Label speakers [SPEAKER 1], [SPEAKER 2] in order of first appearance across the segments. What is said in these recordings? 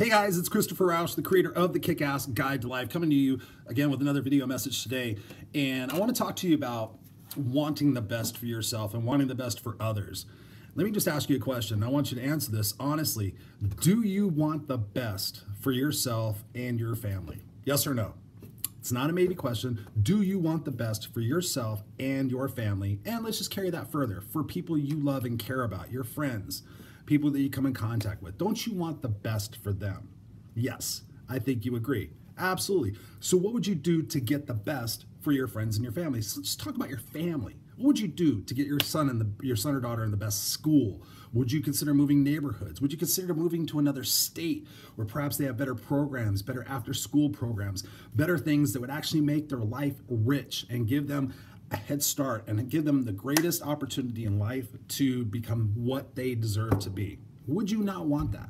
[SPEAKER 1] Hey guys, it's Christopher Rausch, the creator of the Kick-Ass Guide to Life, coming to you again with another video message today. And I want to talk to you about wanting the best for yourself and wanting the best for others. Let me just ask you a question. I want you to answer this honestly. Do you want the best for yourself and your family? Yes or no? It's not a maybe question. Do you want the best for yourself and your family? And let's just carry that further. For people you love and care about, your friends, people that you come in contact with. Don't you want the best for them? Yes, I think you agree. Absolutely. So what would you do to get the best for your friends and your family? So let's talk about your family. What would you do to get your son or daughter in the best school? Would you consider moving neighborhoods? Would you consider moving to another state where perhaps they have better programs, better after-school programs, better things that would actually make their life rich and give them a head start and give them the greatest opportunity in life to become what they deserve to be? Would you not want that?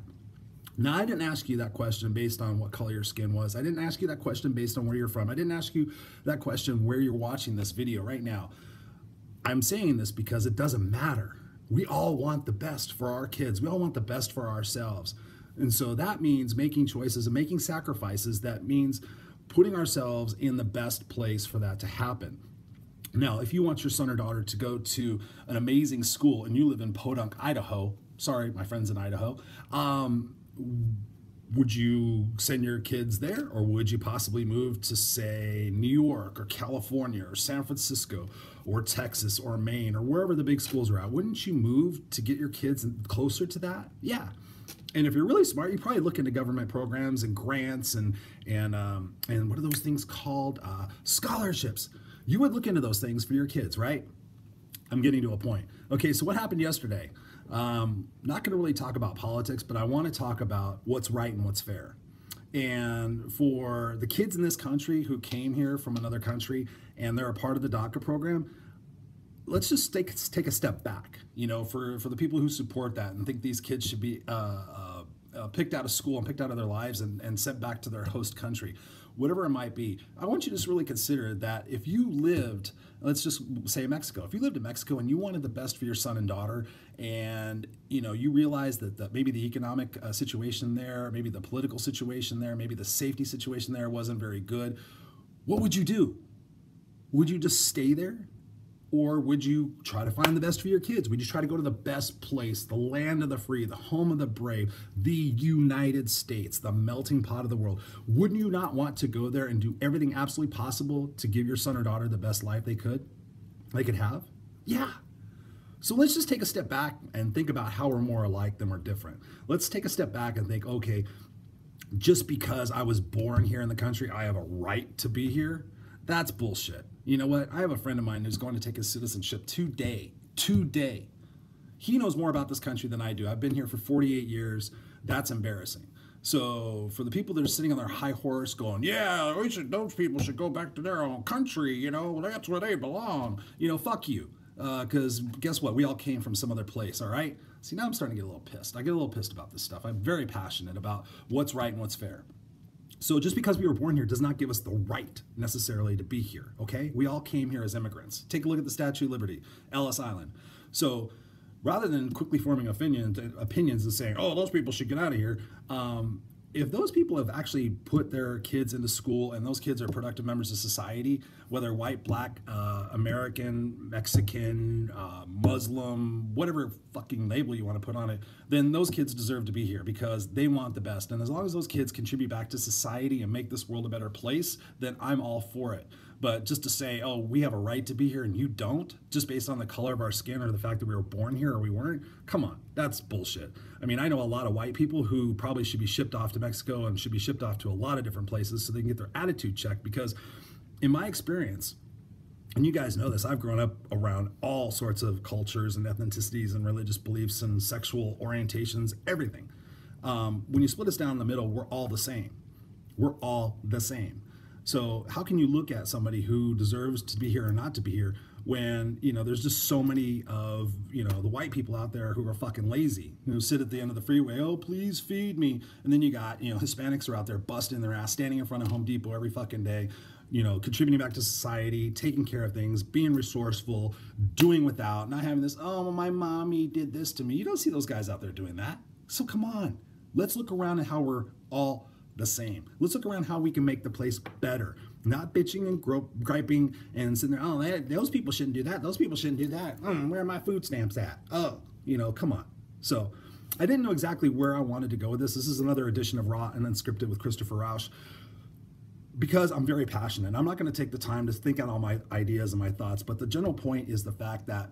[SPEAKER 1] Now, I didn't ask you that question based on what color your skin was. I didn't ask you that question based on where you're from. I didn't ask you that question where you're watching this video right now. I'm saying this because it doesn't matter. We all want the best for our kids. We all want the best for ourselves. And so that means making choices and making sacrifices. That means putting ourselves in the best place for that to happen. Now, if you want your son or daughter to go to an amazing school and you live in Podunk, Idaho, sorry, my friends in Idaho, would you send your kids there, or would you possibly move to, say, New York or California or San Francisco or Texas or Maine or wherever the big schools are at? Wouldn't you move to get your kids closer to that? Yeah. And if you're really smart, you probably look into government programs and grants and what are those things called? Scholarships. You would look into those things for your kids, right? I'm getting to a point. Okay, so what happened yesterday? Not going to really talk about politics, but I want to talk about what's right and what's fair. And for the kids in this country who came here from another country and they're a part of the DACA program, let's just take a step back. You know, for the people who support that and think these kids should be picked out of school and picked out of their lives and sent back to their host country, whatever it might be, I want you to just really consider that if you lived, let's just say Mexico, if you lived in Mexico and you wanted the best for your son and daughter, and you realize that maybe the economic situation there, maybe the political situation there, maybe the safety situation there wasn't very good, what would you do? Would you just stay there? Or would you try to find the best for your kids? Would you try to go to the best place, the land of the free, the home of the brave, the United States, the melting pot of the world? Wouldn't you not want to go there and do everything absolutely possible to give your son or daughter the best life they could have? Yeah. So let's just take a step back and think about how we're more alike than we're different. Let's take a step back and think, okay, just because I was born here in the country, I have a right to be here? That's bullshit. You know what? I have a friend of mine who's going to take his citizenship today. He knows more about this country than I do. I've been here for 48 years. That's embarrassing. So for the people that are sitting on their high horse going, yeah, those people should go back to their own country, that's where they belong. Fuck you. Because guess what? We all came from some other place, all right? See, now I'm starting to get a little pissed. I get a little pissed about this stuff. I'm very passionate about what's right and what's fair. So just because we were born here does not give us the right necessarily to be here, okay? We all came here as immigrants. Take a look at the Statue of Liberty, Ellis Island. So rather than quickly forming opinions and saying, oh, those people should get out of here, if those people have actually put their kids into school and those kids are productive members of society, whether white, black, American, Mexican, Muslim, whatever fucking label you want to put on it, then those kids deserve to be here because they want the best. And as long as those kids contribute back to society and make this world a better place, then I'm all for it. But just to say, oh, we have a right to be here and you don't, just based on the color of our skin or the fact that we were born here or we weren't, come on, that's bullshit. I mean, I know a lot of white people who probably should be shipped off to Mexico and should be shipped off to a lot of different places so they can get their attitude checked, because in my experience, and you guys know this, I've grown up around all sorts of cultures and ethnicities and religious beliefs and sexual orientations, everything. When you split us down the middle, we're all the same. We're all the same. So how can you look at somebody who deserves to be here or not to be here when, there's just so many of, the white people out there who are fucking lazy, who sit at the end of the freeway, oh, please feed me. And then you got, Hispanics are out there busting their ass, standing in front of Home Depot every fucking day, contributing back to society, taking care of things, being resourceful, doing without, not having this, oh, my mommy did this to me. You don't see those guys out there doing that. So come on. Let's look around at how we're all the same. Let's look around how we can make the place better. Not bitching and griping and sitting there, oh, those people shouldn't do that. Those people shouldn't do that. Where are my food stamps at? Oh, come on. So I didn't know exactly where I wanted to go with this. This is another edition of Raw and Unscripted with Christopher Rausch, because I'm very passionate. I'm not going to take the time to think out all my ideas and my thoughts, but the general point is the fact that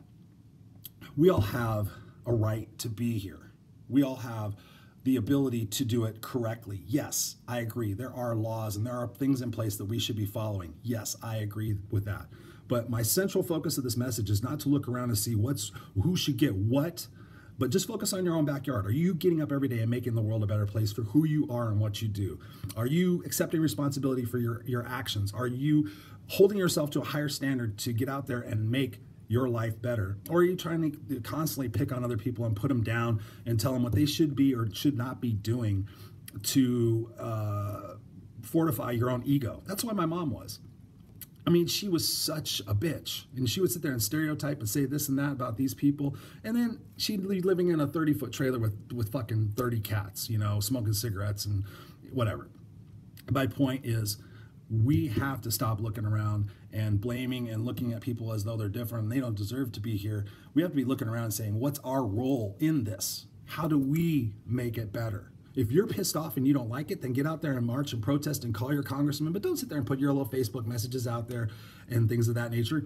[SPEAKER 1] we all have a right to be here. We all have the ability to do it correctly. Yes, I agree. There are laws and there are things in place that we should be following. Yes, I agree with that. But my central focus of this message is not to look around and see who should get what, but just focus on your own backyard. Are you getting up every day and making the world a better place for who you are and what you do? Are you accepting responsibility for your actions? Are you holding yourself to a higher standard to get out there and make your life better? Or are you trying to constantly pick on other people and put them down and tell them what they should be or should not be doing to fortify your own ego? That's why my mom was. I mean, she was such a bitch, and she would sit there and stereotype and say this and that about these people, and then she'd be living in a 30-foot trailer with fucking 30 cats, smoking cigarettes and whatever. My point is, we have to stop looking around and blaming and looking at people as though they're different and they don't deserve to be here. We have to be looking around and saying, what's our role in this? How do we make it better? If you're pissed off and you don't like it, then get out there and march and protest and call your congressman, but don't sit there and put your little Facebook messages out there and things of that nature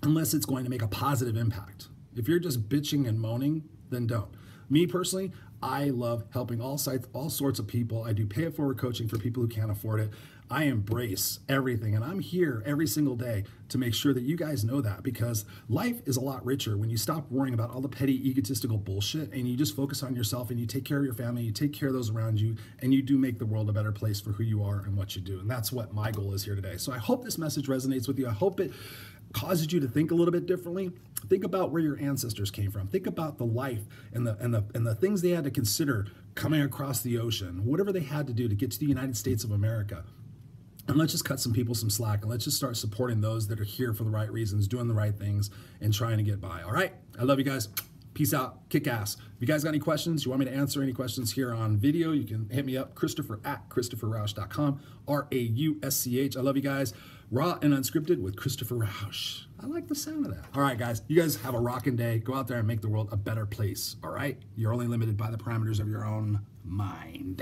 [SPEAKER 1] unless it's going to make a positive impact. If you're just bitching and moaning, then don't. Me personally, I love helping all sorts of people. I do pay-it-forward coaching for people who can't afford it. I embrace everything, and I'm here every single day to make sure that you guys know that, because life is a lot richer when you stop worrying about all the petty egotistical bullshit and you just focus on yourself and you take care of your family, you take care of those around you, and you do make the world a better place for who you are and what you do. And that's what my goal is here today. So I hope this message resonates with you. I hope it causes you to think a little bit differently. Think about where your ancestors came from. Think about the life and the things they had to consider coming across the ocean, whatever they had to do to get to the United States of America. And let's just cut some people some slack, and let's just start supporting those that are here for the right reasons, doing the right things, and trying to get by. All right? I love you guys. Peace out. Kick ass. If you guys got any questions, you want me to answer any questions here on video, you can hit me up, Christopher@ChristopherRausch.com, R-A-U-S-C-H. I love you guys. Raw and Unscripted with Christopher Rausch. I like the sound of that. All right, guys. You guys have a rocking day. Go out there and make the world a better place. All right? You're only limited by the parameters of your own mind.